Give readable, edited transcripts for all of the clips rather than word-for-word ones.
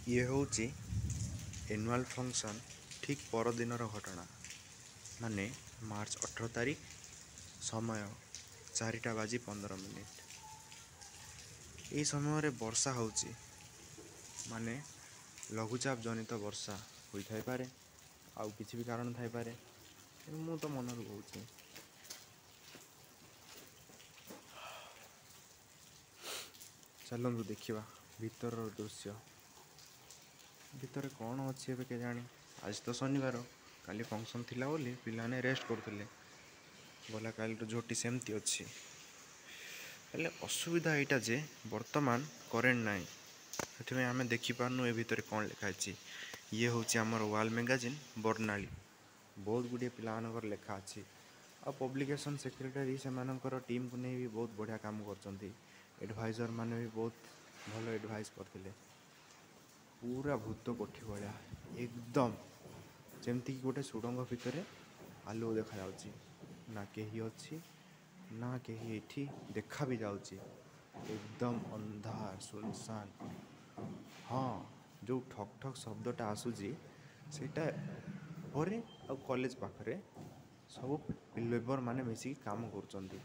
ये हूँ annual function ठीक परदिनर घटना माने मार्च 18 तारीख समय 4:15। यही समय वर्षा होची माने लघुचाप जनित वर्षा होई पारे आउ किसी भी कारण थाई पारे मु तो मनरू कहूँ। चलतु देखा भीतर दृश्य भितर कौन अच्छी ए के जानी। आज तो शनिवार काली फंक्शन थिला बोली पिलाने रेस्ट करते गला काली झोटी सेमती अच्छी हेले असुविधा यहाँ जे बर्तमान करेन्ट नाई से आम देखिपारनु ए भितर कौन लिखाई। ये हूँ आमर वाल मैगजीन बर्णाली बहुत गुड़े पिलानकर लेखा अच्छी आ पब्लिकेशन सेक्रेटरी से टीम को नहीं भी बहुत बढ़िया काम कर एडभाइजर माने भी बहुत भल एडभाइस करते पूरा भूत कोठी भाया एकदम जमती कि गोटे सुड़ंग भितर आलु देखा जाउची ना कहीं अच्छी ना कहीं ये देखा भी जाउची एकदम अंधार सुनसान। हाँ जो ठक ठक शब्दटा आसूची सेटा घरे आ कॉलेज पाखरे सब लेबर माने मिसिकी काम करुचंती।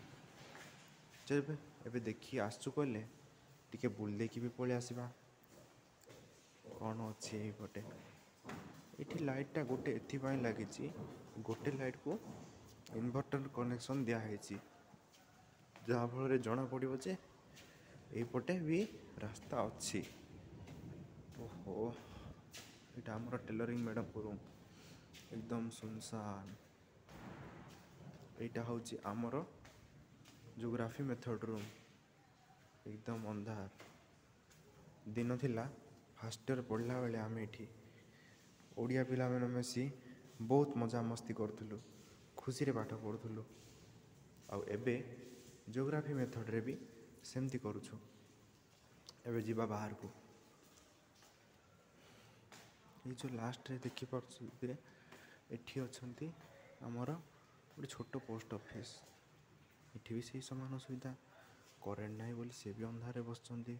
एबे देखी आसचु कहले टिके बुल देखी भी पलि आसवा कौन अच्छी यहीपटे ये लाइटा गोटे एपाई लगी गोटे लाइट को इन्वर्टर कनेक्शन दिखाई जहाँफल जना पड़ो जे यहीपटे भी रास्ता अच्छी। ओहो ये आमर टेलरिंग मैडम को रूम एकदम सुनसान। यहाँ हूँ आमर जोग्राफी मेथड रूम एकदम अंधार दिन थिला फास्ट ईयर पढ़ला बेले आम ये ओडिया पिला मैंने मिसी बहुत मजा मस्ती करूँ खुशी रे पाठ पढ़ुलु आउ एबे जोग्राफी मेथड रे भी सेमती करुछु। एबे जीवा बाहर को ये जो लास्ट रे देखी पारे एठी अच्छंती आमर गोटे छोट पोस्ट ऑफिस एठी भी सही समान सुविधा करेन्ट नहीं बोली सी भी अंधारे बसचंती।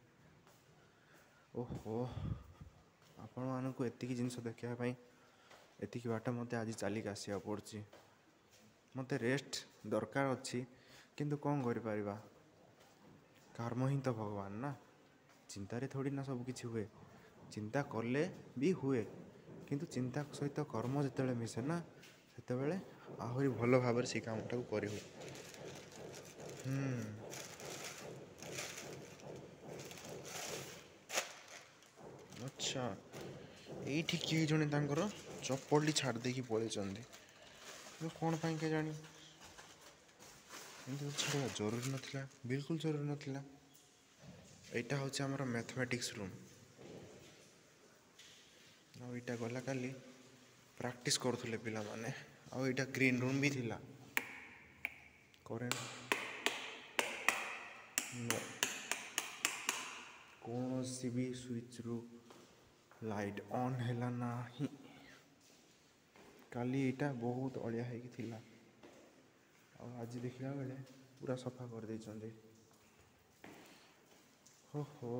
ओहो आपण मानक एतिकी जिनस देखापी एतिकी बाट मत आज चलिक आसवा पड़ी मत रेस्ट दरकार अच्छी किंतु कौन कर कर्म ही तो भगवान ना चिंतार थोड़ी ना सब किछि हुए चिंता कले भी हुए किंतु चिंता सहित कर्म जिते मिसे ना से आहरी भल भाव से कामटा को कर हुए। अच्छा ये किए जड़े चप्पल छाड़ देकी पलि कौन पाई के जानी छाड़ा जरूरी नाला बिल्कुल जरूरी नाला। यहाँ हूँ आमर मैथमेटिक्स रूम आईटा गला काली प्रैक्टिस करुले पिला माने आईटा ग्रीन रूम भी थिला करें कौन सी भी स्विच रु लाइट ऑन है ना ही काली यहाँ बहुत अलिया है आज देखला बेले पूरा सफा कर दे। हो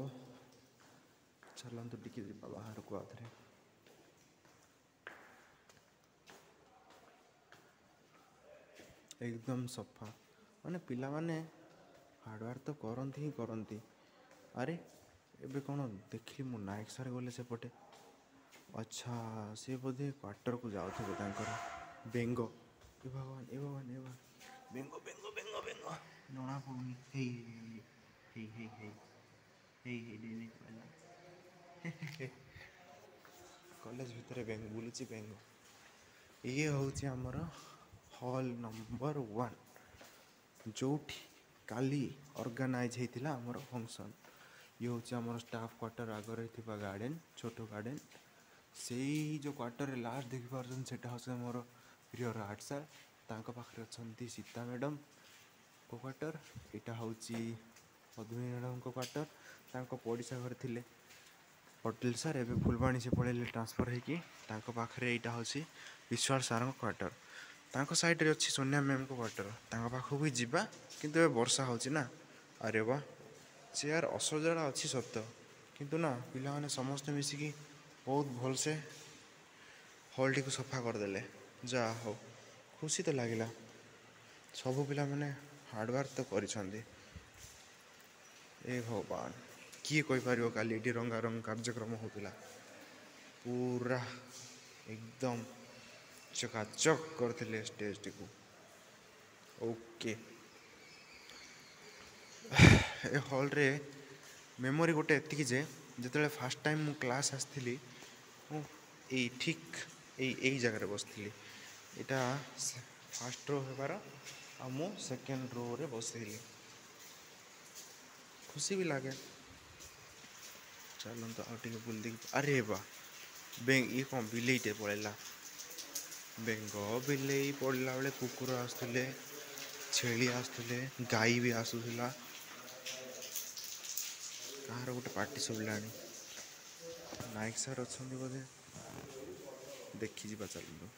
चलतु टिके बाहर को आधे एकदम सफा माने पिला माने हार्डवर्क तो करती ही करती। अरे एबे कौन देखली मु नायक सार गले सेपटे अच्छा सी बोधे क्वार्टर को जाऊे बेंग ए भगवान ए भगवान ए भगवान बेंग बेंग बेंग बेंग जना पड़ूनी कॉलेज भितर बेंग बुलूची बेंग ये हूँ आमर हॉल नंबर 1 जो काली ऑर्गेनाइज होता आमर फंक्शन। ये हूँ आमर स्टाफ क्वार्टर आगे थी गार्डन छोट गार्डन से जो क्वार्टर लास्ट देखिपार से मोर प्रिय आर्ट सार पाखे अच्छा सीता मैडम को क्वार्टर यहाँ हूँ पद्मिनी मैडम को क्वार्टर पड़िशा घर थे पटेल सार एवं फुलवाणी से पड़े ट्रांसफर होगी पाखे यहाँ हूँ विश्वाल सार क्वार्टर साइड रे अच्छी सोनिया मैम को क्वार्टर पाखक भी जावा किंतु वर्षा होची ना। अरे वाह चेयर असजड़ा अच्छी सत କିନ୍ତୁ ନା ପିଲାମାନେ ସମସ୍ତେ ମିଶିକି ବହୁତ ଭଲସେ ହଲ୍ଟିକୁ ସଫା କରିଦେଲେ। ଯାହା ହଉ ଖୁସି ତ ଲାଗିଲା। ସବୁ ପିଲାମାନେ ହାର୍ଡ଼ୱାର୍କ ତ କରିଛନ୍ତି। ଏ ଭଗବାନ, କିଏ କହିପାରିବ କାଲି ଏଠି ରଙ୍ଗାରଙ୍ଗ କାର୍ଯ୍ୟକ୍ରମ ହେଉଥିଲା। ପୁରା ଏକଦମ ଚକାଚକ୍ କରିଥିଲେ ଷ୍ଟେଜ୍ଟିକୁ। ଓକେ, ଏ ହଲ୍ରେ ମେମୋରି ଗୋଟେ ଏତିକି ଯେ ଯେତେବେଳେ ଫାର୍ଷ୍ଟ ଟାଇମ୍ ମୁଁ କ୍ଲାସ୍ ଆସିଥିଲି, ମୁଁ ଏଇ ଜାଗାରେ ବସିଥିଲି। ଏଇଟା ଫାର୍ଷ୍ଟ ରୋ ହେବାର, ଆଉ ମୁଁ ସେକେଣ୍ଡ ରୋରେ ବସିଥିଲି। ଖୁସି ବି ଲାଗେ। ଚାଲନ୍ତୁ ଆଉ ଟିକେ ବୁଲି ଦେଇକି, ଆରେ ବା ଇଏ କ'ଣ ବିଲେଇଟେ ପଳେଇଲା। ବେଙ୍ଗ ବିଲେଇ ପଡ଼ିଲା ବେଳେ କୁକୁର ଆସୁଥିଲେ, ଛେଳି ଆସୁଥିଲେ, ଗାଈ ବି ଆସୁଥିଲା। କାହାର ଗୋଟେ ପାଟି ଶୁଭିଲାଣି। ନାୟକ ସାର୍ ଅଛନ୍ତି ବୋଧେ, ଦେଖିଯିବା ଚାଲନ୍ତୁ।